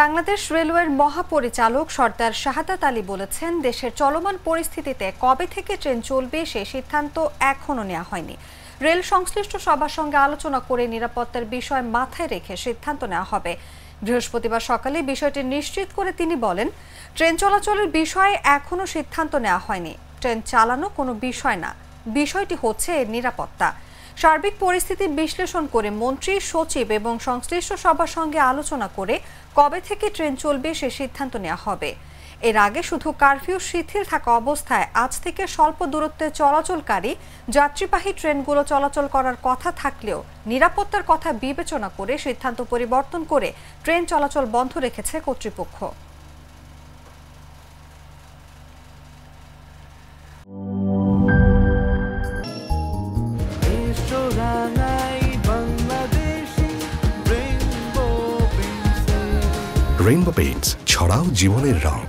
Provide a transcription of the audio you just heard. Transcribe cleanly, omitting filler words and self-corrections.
বাংলাদেশ রেলওয়ের মহাপরিচালক সর্দার শাহাদাত আলী বলেছেন, দেশের চলমান পরিস্থিতিতে কবে থেকে ট্রেন চলবে সেই সিদ্ধান্ত এখনো নেওয়া হয়নি। রেল সংশ্লিষ্ট সবার সঙ্গে আলোচনা করে নিরাপত্তার বিষয় মাথায় রেখে সিদ্ধান্ত নেওয়া হবে। বৃহস্পতিবার সকালে বিষয়টি নিশ্চিত করে তিনি বলেন, ট্রেন চলাচলের বিষয়ে এখনো সিদ্ধান্ত নেওয়া হয়নি। ট্রেন চালানো কোনো বিষয় না, বিষয়টি হচ্ছে নিরাপত্তা। সার্বিক পরিস্থিতি বিশ্লেষণ করে মন্ত্রী, সচিব এবং সংশ্লিষ্ট সবার সঙ্গে আলোচনা করে কবে থেকে ট্রেন চলবে সে সিদ্ধান্ত নেওয়া হবে। এর আগে শুধু কারফিউ শিথিল থাকা অবস্থায় আজ থেকে স্বল্প দূরত্বে চলাচলকারী যাত্রীবাহী ট্রেনগুলো চলাচল করার কথা থাকলেও নিরাপত্তার কথা বিবেচনা করে সিদ্ধান্ত পরিবর্তন করে ট্রেন চলাচল বন্ধ রেখেছে কর্তৃপক্ষ। রেইনবো পেইন্টস, ছড়াও জীবনের রং।